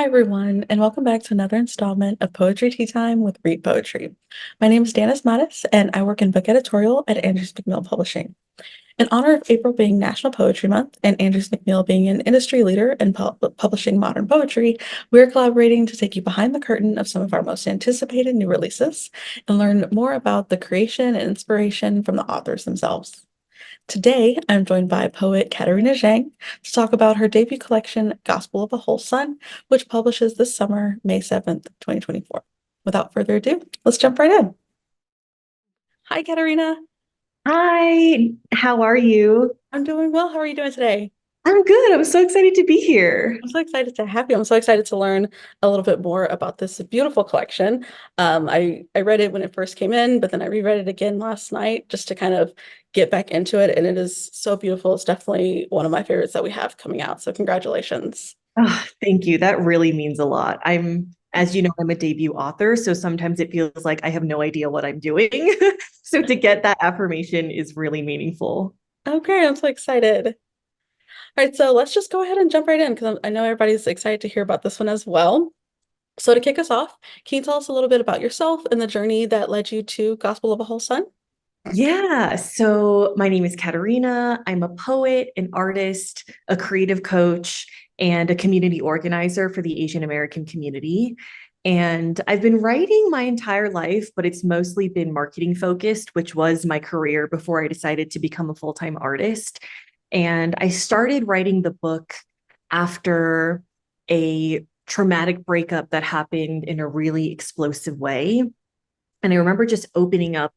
everyone, and welcome back to another installment of Poetry Tea Time with Read Poetry. My name is Danys Mares, and I work in book editorial at Andrews McMeel Publishing. In honor of April being National Poetry Month and Andrews McMeel being an industry leader in publishing modern poetry, we're collaborating to take you behind the curtain of some of our most anticipated new releases and learn more about the creation and inspiration from the authors themselves. Today, I'm joined by poet Katerina Jeng to talk about her debut collection, Gospel of a Whole Son, which publishes this summer, May 7th, 2024. Without further ado, let's jump right in. Hi, Katerina. Hi, how are you? I'm doing well. How are you doing today? I'm good. I'm so excited to be here. I'm so excited to have you. I'm so excited to learn a little bit more about this beautiful collection. I read it when it first came in, but then I reread it again last night just to kind of get back into it. And it is so beautiful. It's definitely one of my favorites that we have coming out. So congratulations. Thank you. That really means a lot. As you know, I'm a debut author, so sometimes it feels like I have no idea what I'm doing. So to get that affirmation is really meaningful. Okay, I'm so excited. All right, so let's just go ahead and jump right in because I know everybody's excited to hear about this one as well. So to kick us off, can you tell us a little bit about yourself and the journey that led you to Gospel of a Whole Son? Yeah, so my name is Katerina. I'm a poet, an artist, a creative coach, and a community organizer for the Asian American community. And I've been writing my entire life, but it's mostly been marketing focused, which was my career before I decided to become a full-time artist. And I started writing the book after a traumatic breakup that happened in a really explosive way. And I remember just opening up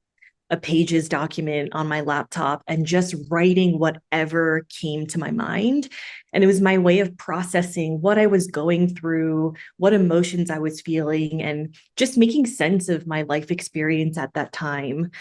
a Pages document on my laptop and just writing whatever came to my mind. And it was my way of processing what I was going through, what emotions I was feeling, and just making sense of my life experience at that time.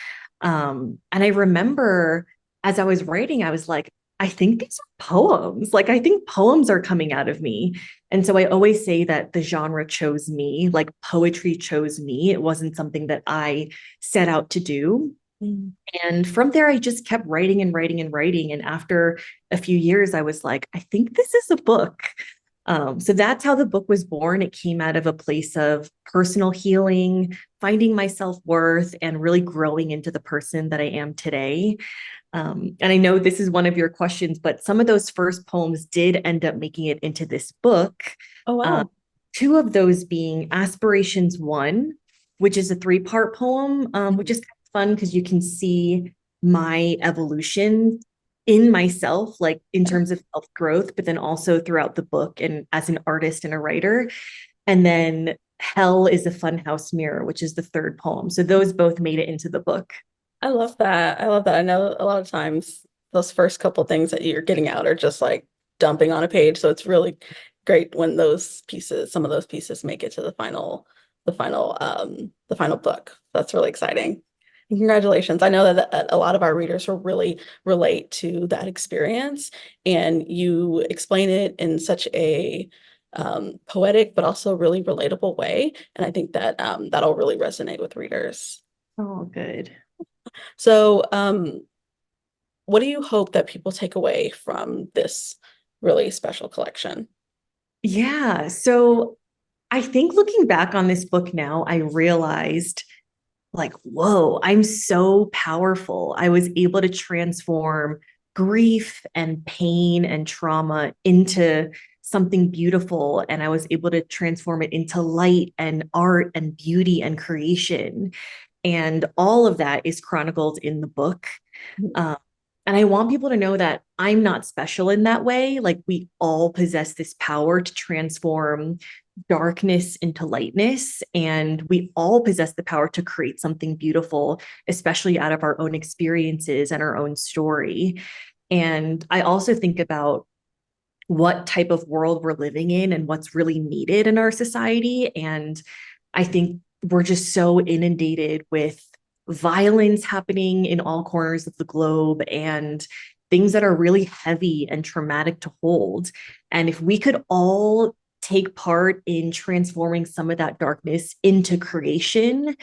And I remember as I was writing, I was like, I think these are poems. Like, I think poems are coming out of me. And so I always say that the genre chose me, like poetry chose me. It wasn't something that I set out to do. Mm. And from there, I just kept writing and writing and writing. And after a few years, I was like, I think this is a book. So that's how the book was born. It came out of a place of personal healing, finding my self worth, and really growing into the person that I am today. And I know this is one of your questions, but some of those first poems did end up making it into this book. Oh, Um, wow. Two of those being Aspirations One, which is a three-part poem, which is kind of fun because you can see my evolution in myself, like in terms of self growth, but then also throughout the book and as an artist and a writer. And then Hell is a Funhouse Mirror, which is the third poem. So those both made it into the book. I love that. I love that. I know a lot of times those first couple things that you're getting out are just like dumping on a page. So it's really great when those pieces, some of those pieces make it to the final book. That's really exciting. And congratulations. I know that a lot of our readers will really relate to that experience, and you explain it in such a poetic but also really relatable way. And I think that that'll really resonate with readers. Oh, good. So, what do you hope that people take away from this really special collection? Yeah. So I think looking back on this book now, I realized like, whoa, I'm so powerful. I was able to transform grief and pain and trauma into something beautiful. And I was able to transform it into light and art and beauty and creation. And all of that is chronicled in the book. Um, and I want people to know that I'm not special in that way. Like, we all possess this power to transform darkness into lightness. And we all possess the power to create something beautiful, especially out of our own experiences and our own story. And I also think about what type of world we're living in and what's really needed in our society. And I think we're just so inundated with violence happening in all corners of the globe and things that are really heavy and traumatic to hold. And if we could all take part in transforming some of that darkness into creation,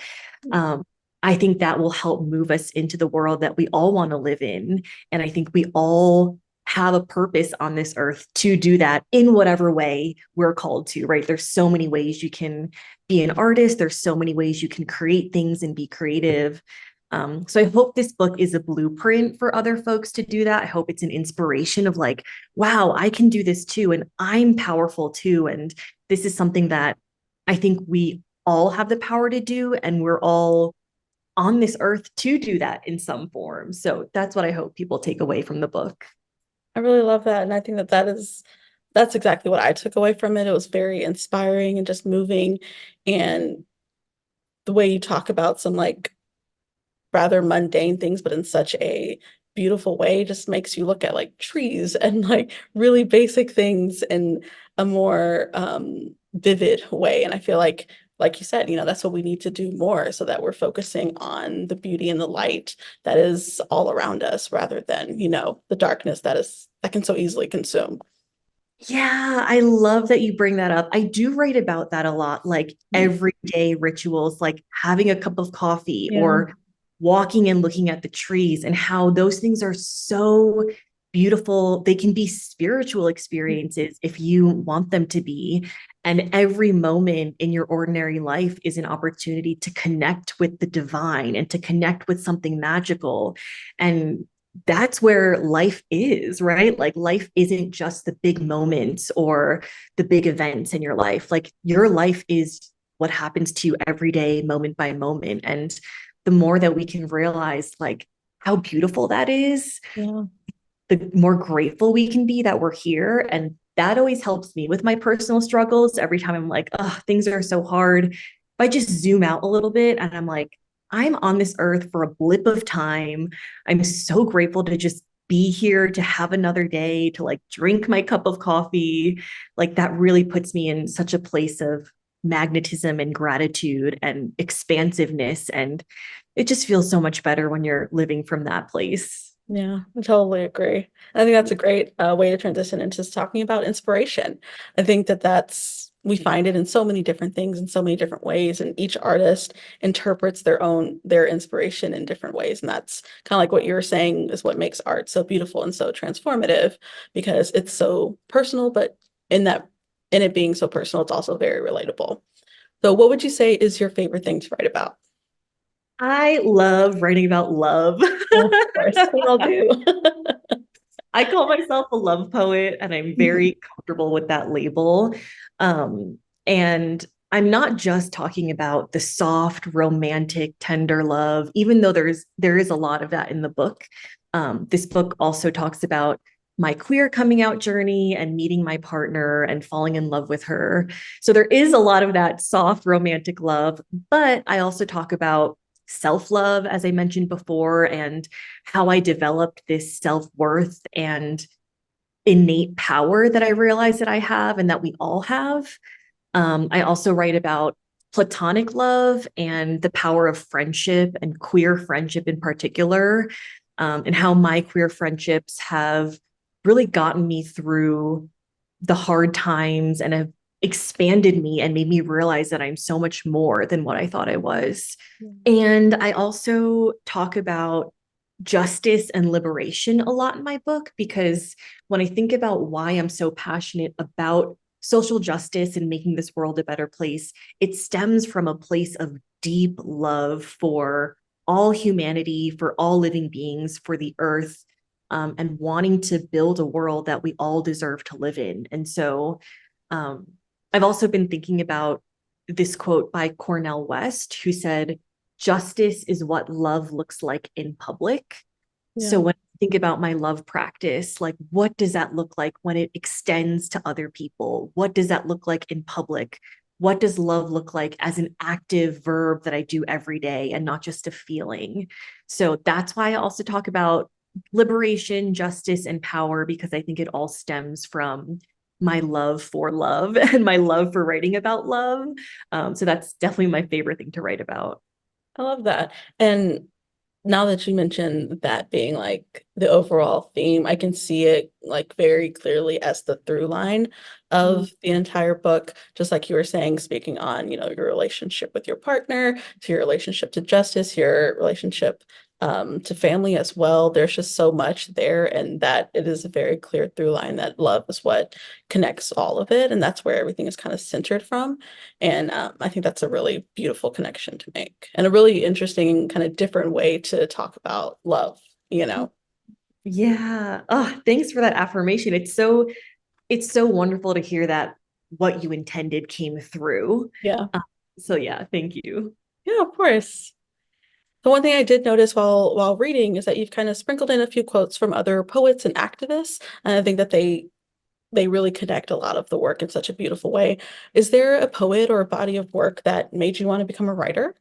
um, I think that will help move us into the world that we all want to live in. And I think we all have a purpose on this earth to do that in whatever way we're called to, right? There's so many ways you can be an artist. There's so many ways you can create things and be creative. So I hope this book is a blueprint for other folks to do that. I hope it's an inspiration of like, wow, I can do this too. And I'm powerful too. And this is something that I think we all have the power to do. And we're all on this earth to do that in some form. So that's what I hope people take away from the book. I really love that. And I think that that's exactly what I took away from it. It was very inspiring and just moving. And the way you talk about some like rather mundane things, but in such a beautiful way, just makes you look at like trees and like really basic things in a more vivid way. And I feel like you said, that's what we need to do more so that we're focusing on the beauty and the light that is all around us rather than, the darkness that can so easily consume. Yeah, I love that you bring that up. I do write about that a lot, like Mhm. everyday rituals, like having a cup of coffee Yeah. or walking and looking at the trees, and how those things are so beautiful. They can be spiritual experiences if you want them to be. And every moment in your ordinary life is an opportunity to connect with the divine and to connect with something magical. And that's where life is, right? Like life isn't just the big moments or the big events in your life. Like your life is what happens to you every day, moment by moment. And the more that we can realize like how beautiful that is, Yeah. the more grateful we can be that we're here. And that always helps me with my personal struggles. Every time I'm like, oh, things are so hard. If I just zoom out a little bit and I'm like, I'm on this earth for a blip of time. I'm so grateful to just be here, to have another day, to like drink my cup of coffee. Like that really puts me in such a place of magnetism and gratitude and expansiveness. And it just feels so much better when you're living from that place. Yeah, I totally agree. I think that's a great way to transition into talking about inspiration. I think that we find it in so many different things in so many different ways, and each artist interprets their inspiration in different ways. And that's kind of like what you were saying is what makes art so beautiful and so transformative because it's so personal, but in that in it being so personal, it's also very relatable. So what would you say is your favorite thing to write about? I love writing about love. Of course, we all do. I call myself a love poet, and I'm very comfortable with that label. Um, and I'm not just talking about the soft, romantic, tender love, even though there is a lot of that in the book. This book also talks about my queer coming out journey and meeting my partner and falling in love with her. So there is a lot of that soft, romantic love, but I also talk about self love, as I mentioned before, and how I developed this self worth and innate power that I realize that I have and that we all have. I also write about platonic love and the power of friendship and queer friendship in particular, and how my queer friendships have really gotten me through the hard times and have expanded me and made me realize that I'm so much more than what I thought I was. And I also talk about justice and liberation a lot in my book because when I think about why I'm so passionate about social justice and making this world a better place, it stems from a place of deep love for all humanity, for all living beings, for the earth, and wanting to build a world that we all deserve to live in. And so um, I've also been thinking about this quote by Cornell West, who said, justice is what love looks like in public. So Yeah. when I think about my love practice, like what does that look like when it extends to other people? What does that look like in public? What does love look like as an active verb that I do every day and not just a feeling? So that's why I also talk about liberation, justice, and power, because I think it all stems from my love for love and my love for writing about love. So that's definitely my favorite thing to write about. I love that. And now that you mentioned that being like the overall theme, I can see it like very clearly as the through line of the entire book. Just like you were saying, speaking on, your relationship with your partner, to your relationship to justice, your relationship to family as well. There's just so much there, and that it is a very clear through line that love is what connects all of it, and that's where everything is kind of centered from. And I think that's a really beautiful connection to make, and a really interesting kind of different way to talk about love, you know? Yeah. Oh, thanks for that affirmation. It's so wonderful to hear that what you intended came through. Yeah. Uh, so yeah, thank you. Yeah, of course. The one thing I did notice while reading is that you've kind of sprinkled in a few quotes from other poets and activists, and I think that they really connect a lot of the work in such a beautiful way. Is there a poet or a body of work that made you want to become a writer?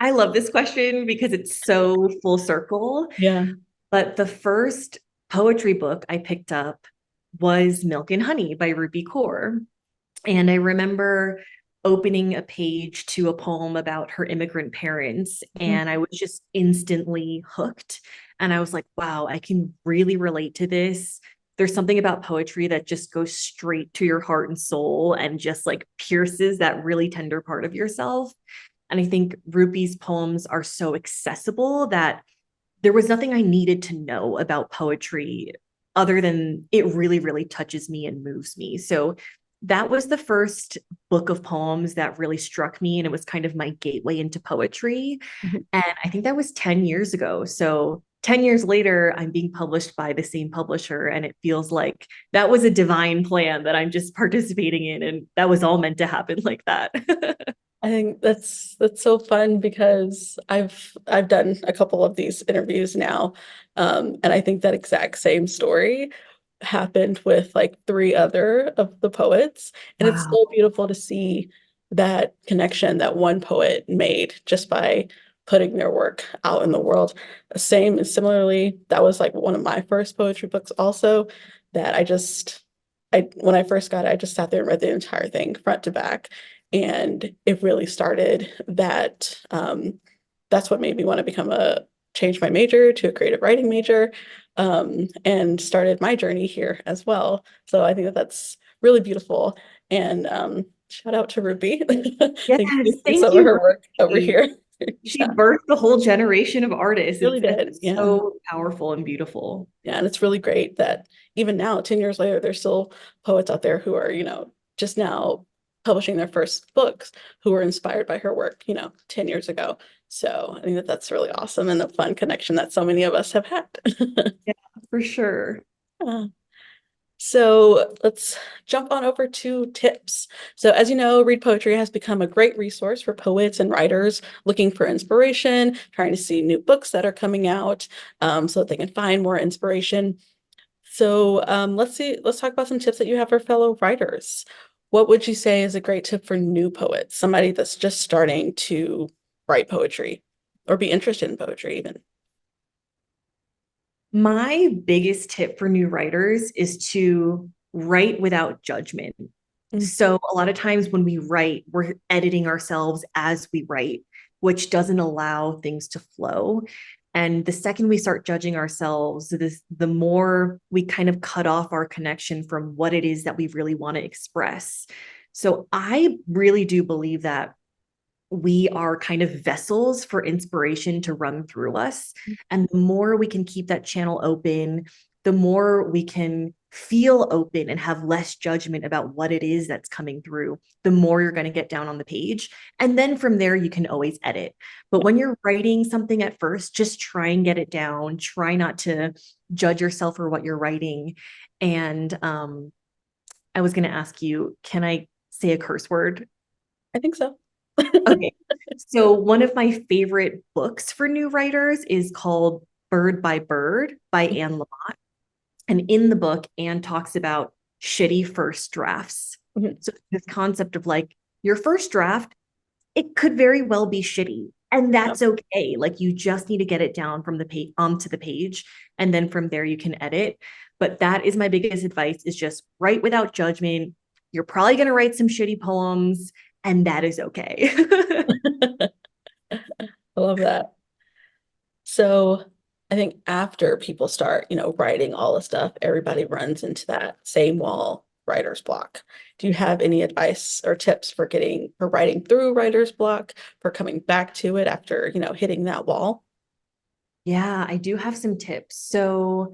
I love this question because it's so full circle. Yeah. But the first poetry book I picked up was Milk and Honey by Ruby Kaur. And I remember opening a page to a poem about her immigrant parents, Mhm. and I was just instantly hooked. And I was like, wow, I can really relate to this. There's something about poetry that just goes straight to your heart and soul and just like pierces that really tender part of yourself. And I think Ruby's poems are so accessible that there was nothing I needed to know about poetry other than it really, really touches me and moves me. So that was the first book of poems that really struck me. And it was kind of my gateway into poetry. Mhm. And I think that was 10 years ago. So 10 years later, I'm being published by the same publisher. And it feels like that was a divine plan that I'm just participating in. And that was all meant to happen like that. I think that's so fun because I've done a couple of these interviews now, and I think that exact same story happened with like three other of the poets, and it's Wow. so beautiful to see that connection that one poet made just by putting their work out in the world. Similarly, that was like one of my first poetry books also that I when I first got it, I just sat there and read the entire thing front to back. And it really started that that's what made me want to change my major to a creative writing major, and started my journey here as well. So I think that that's really beautiful. And shout out to Ruby. I Yes, think she sees thank some of you, her work over Ruby. here. She Yeah, birthed the whole generation of artists. really did. It's Yeah. so powerful and beautiful. Yeah, and it's really great that even now, 10 years later, there's still poets out there who are, just now publishing their first books who were inspired by her work, 10 years ago. So I think that that's really awesome and a fun connection that so many of us have had. Yeah, for sure. Uh, So let's jump on over to tips. So, as you know, Read Poetry has become a great resource for poets and writers looking for inspiration, trying to see new books that are coming out, so that they can find more inspiration. So let's talk about some tips that you have for fellow writers. What would you say is a great tip for new poets, somebody that's just starting to write poetry or be interested in poetry even? My biggest tip for new writers is to write without judgment. Mm, So, a lot of times when we write, we're editing ourselves as we write, which doesn't allow things to flow. And the second we start judging ourselves, the more we kind of cut off our connection from what it is that we really want to express. So, I really do believe that we are kind of vessels for inspiration to run through us. And the more we can keep that channel open, the more we can feel open and have less judgment about what it is that's coming through, the more you're going to get down on the page. And then from there, you can always edit. But when you're writing something at first, just try and get it down. Try not to judge yourself for what you're writing. And I was going to ask you, can I say a curse word? I think so. Okay. So one of my favorite books for new writers is called Bird by Bird by Anne Lamott. And in the book, Anne talks about shitty first drafts. Mhm. So this concept of like your first draft, it could very well be shitty. And Yep. that's okay. Like you just need to get it down from the page onto the page. And then from there you can edit. But that is my biggest advice is just write without judgment. You're probably going to write some shitty poems, and that is okay. I love that. So I think after people start, writing all the stuff, everybody runs into that same wall, writer's block. Do you have any advice or tips for writing through writer's block, for coming back to it after, hitting that wall? Yeah, I do have some tips. So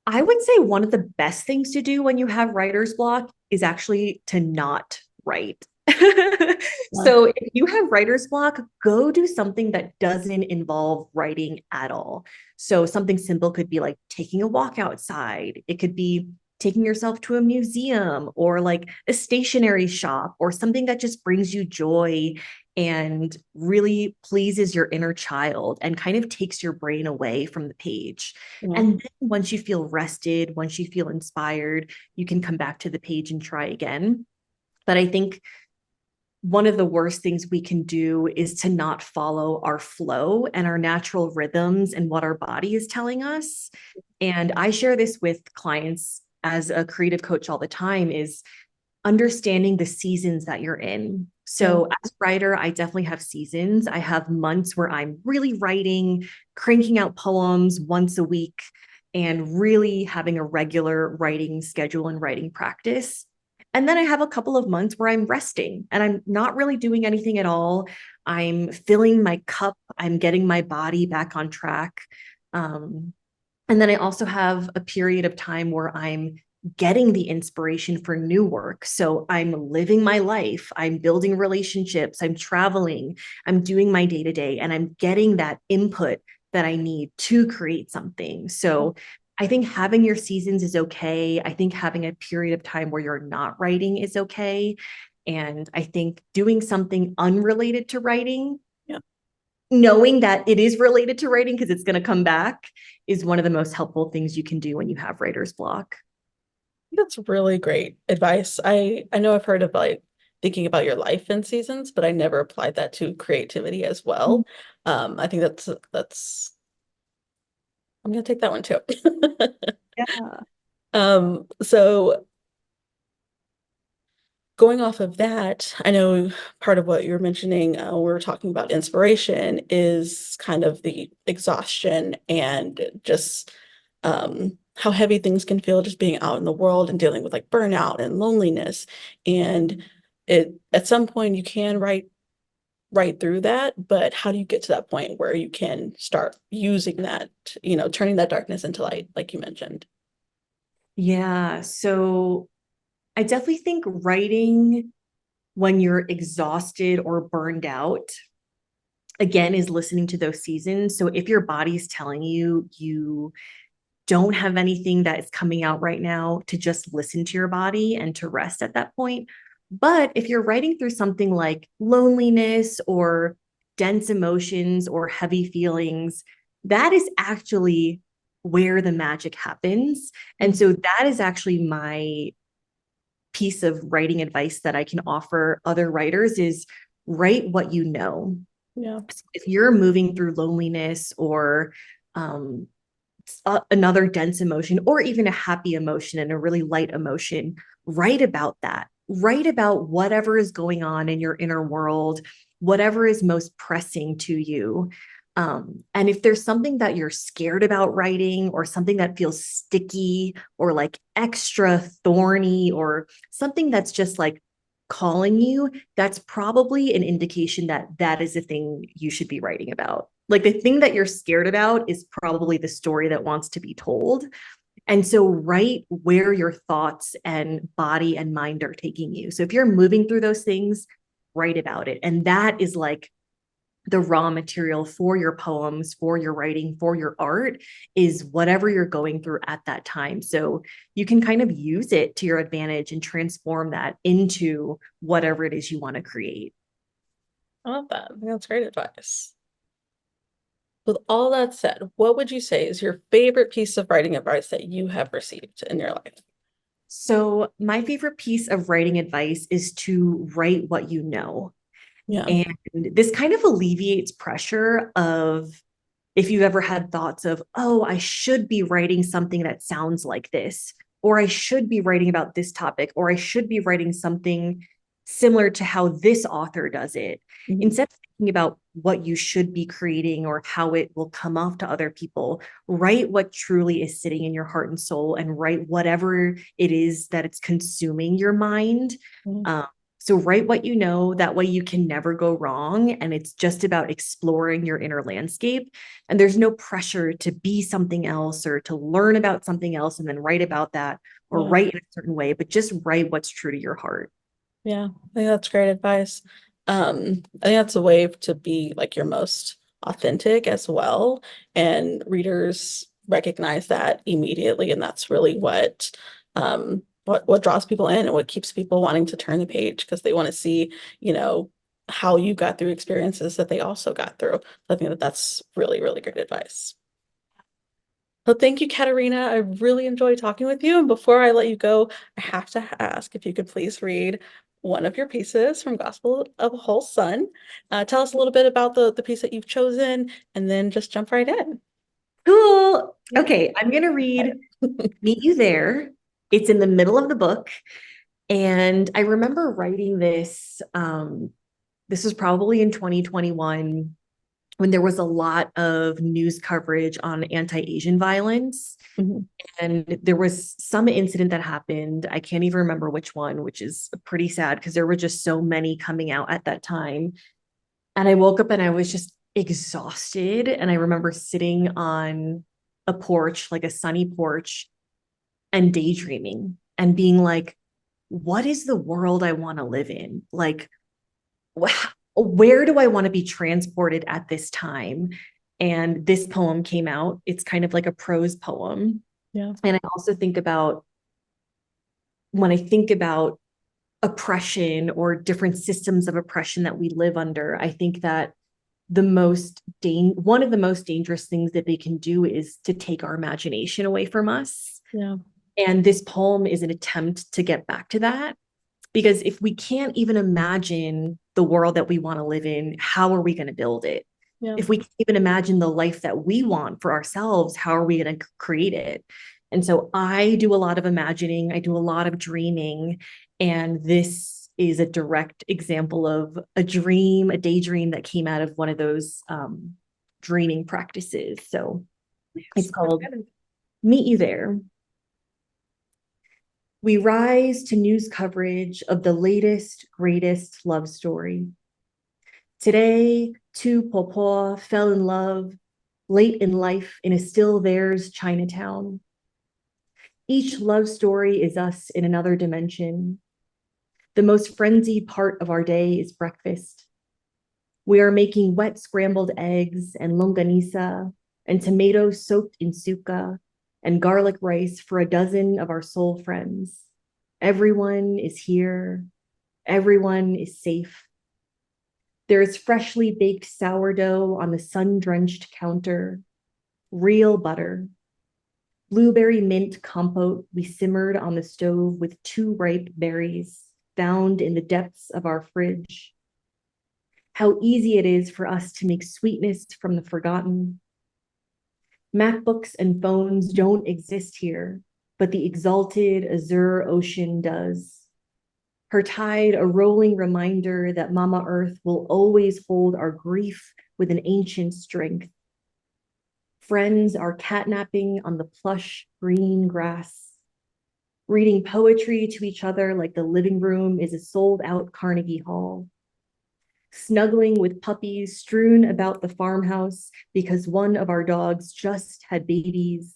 I would say one of the best things to do when you have writer's block is actually to not write. Yeah. So if you have writer's block, go do something that doesn't involve writing at all. So something simple could be like taking a walk outside. It could be taking yourself to a museum or like a stationery shop or something that just brings you joy and really pleases your inner child and kind of takes your brain away from the page. Yeah. And then once you feel rested, once you feel inspired, you can come back to the page and try again. But I think one of the worst things we can do is to not follow our flow and our natural rhythms and what our body is telling us. And I share this with clients as a creative coach all the time is understanding the seasons that you're in. Yeah. So as a writer, I definitely have seasons. I have months where I'm really writing, cranking out poems once a week, and really having a regular writing schedule and writing practice. And then I have a couple of months where I'm resting and I'm not really doing anything at all. I'm filling my cup, I'm getting my body back on track. Um, and then I also have a period of time where I'm getting the inspiration for new work. So I'm living my life, I'm building relationships, I'm traveling, I'm doing my day to day, and I'm getting that input that I need to create something. So I think having your seasons is okay. I think having a period of time where you're not writing is okay. And I think doing something unrelated to writing, Yeah. knowing that it is related to writing because it's going to come back is one of the most helpful things you can do when you have writer's block. That's really great advice. I know I've heard of like thinking about your life in seasons, but I never applied that to creativity as well. I think that's I'm gonna take that one too. Yeah. So going off of that, I know part of what you were mentioning, we were talking about inspiration is kind of the exhaustion and just how heavy things can feel just being out in the world and dealing with like burnout and loneliness. And it at some point you can write through that, but how do you get to that point where you can start using that, turning that darkness into light, like you mentioned? Yeah. So I definitely think writing when you're exhausted or burned out, again, is listening to those seasons. So if your body's telling you you don't have anything that is coming out right now, to just listen to your body and to rest at that point. But if you're writing through something like loneliness or dense emotions or heavy feelings, that is actually where the magic happens. And Mhm. so that is actually my piece of writing advice that I can offer other writers is write what you know. Yeah. If you're moving through loneliness or um, another dense emotion or even a happy emotion and a really light emotion, write about that. Write about whatever is going on in your inner world, whatever is most pressing to you. And if there's something that you're scared about writing or something that feels sticky or like extra thorny or something that's just like calling you, that's probably an indication that that is a thing you should be writing about. Like the thing that you're scared about is probably the story that wants to be told. And so write where your thoughts and body and mind are taking you. So if you're moving through those things, write about it. And that is like the raw material for your poems, for your writing, for your art is whatever you're going through at that time. So you can kind of use it to your advantage and transform that into whatever it is you want to create. I love that. I think that's great advice. With all that said, what would you say is your favorite piece of writing advice that you have received in your life? So, my favorite piece of writing advice is to write what you know. Yeah. And this kind of alleviates pressure of if you've ever had thoughts of, oh, I should be writing something that sounds like this, or I should be writing about this topic, or I should be writing something similar to how this author does it. Mhm. Instead of thinking about what you should be creating or how it will come off to other people, write what truly is sitting in your heart and soul and write whatever it is that it's consuming your mind. Mhm. Um, So write what you know, that way you can never go wrong. And it's just about exploring your inner landscape. And there's no pressure to be something else or to learn about something else and then write about that or Yeah. write in a certain way, but just write what's true to your heart. Yeah, I think that's great advice. I think that's a way to be like your most authentic as well. And readers recognize that immediately. And that's really what draws people in and what keeps people wanting to turn the page because they want to see, you know, how you got through experiences that they also got through. I think that that's really, really great advice. So thank you, Katerina. I really enjoyed talking with you. And before I let you go, I have to ask if you could please read one of your pieces from Gospel of a Whole Son. Tell us a little bit about the piece that you've chosen, and then just jump right in. Cool. Yeah. Okay, I'm going to read Meet You There. It's in the middle of the book. And I remember writing this. This was probably in 2021 when there was a lot of news coverage on anti-Asian violence. Mhm. And there was some incident that happened. I can't even remember which one, which is pretty sad because there were just so many coming out at that time. And I woke up and I was just exhausted. And I remember sitting on a porch, like a sunny porch, and daydreaming and being like, what is the world I want to live in? Like, where do I want to be transported at this time? And this poem came out. It's kind of like a prose poem. Yeah. And I also think about when I think about oppression or different systems of oppression that we live under, I think that one of the most dangerous things that they can do is to take our imagination away from us. Yeah. And this poem is an attempt to get back to that. Because if we can't even imagine the world that we want to live in, how are we going to build it? Yeah. If we can't even imagine the life that we want for ourselves, how are we going to create it? And so I do a lot of imagining, I do a lot of dreaming. And this is a direct example of a dream, a daydream that came out of one of those dreaming practices. So it's called Meet You There. We rise to news coverage of the latest, greatest love story. Today, two Popo fell in love late in life in a still theirs Chinatown. Each love story is us in another dimension. The most frenzied part of our day is breakfast. We are making wet scrambled eggs and longanisa and tomatoes soaked in suka and garlic rice for a dozen of our soul friends. Everyone is here. Everyone is safe. There is freshly baked sourdough on the sun-drenched counter, real butter, blueberry mint compote we simmered on the stove with two ripe berries found in the depths of our fridge. How easy it is for us to make sweetness from the forgotten. MacBooks and phones don't exist here, but the exalted azure ocean does. Her tide, a rolling reminder that Mama Earth will always hold our grief with an ancient strength. Friends are catnapping on the plush green grass, reading poetry to each other like the living room is a sold-out Carnegie Hall, snuggling with puppies strewn about the farmhouse because one of our dogs just had babies.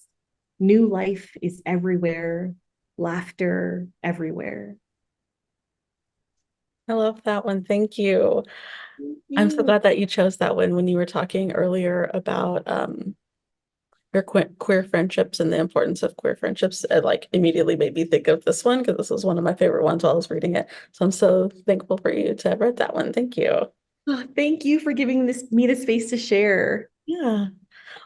New life is everywhere, laughter everywhere. I love that one. Thank you. Thank I'm so you. glad that you chose that one when you were talking earlier about your queer friendships and the importance of queer friendships. It like immediately made me think of this one because this was one of my favorite ones while I was reading it. So I'm so thankful for you to have read that one. Thank you. Oh, thank you for giving me the space to share. Yeah.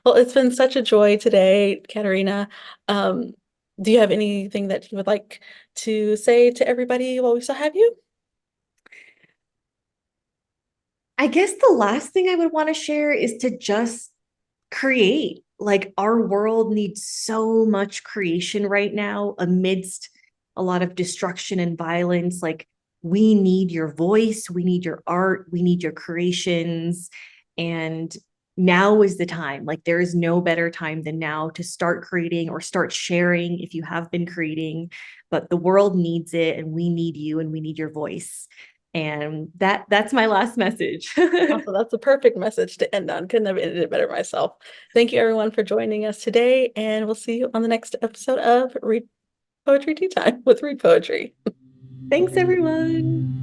Well, it's been such a joy today, Katerina. Um, do you have anything that you would like to say to everybody while we still have you? I guess the last thing I would want to share is to just create. Like our world needs so much creation right now amidst a lot of destruction and violence. Like we need your voice, we need your art, we need your creations. And now is the time. Like, there is no better time than now to start creating or start sharing if you have been creating, but the world needs it and we need you and we need your voice. And that's my last message. Also, that's a perfect message to end on. Couldn't have ended it better myself. Thank you, everyone, for joining us today, and we'll see you on the next episode of Read Poetry Tea Time with Read Poetry. Thanks, everyone.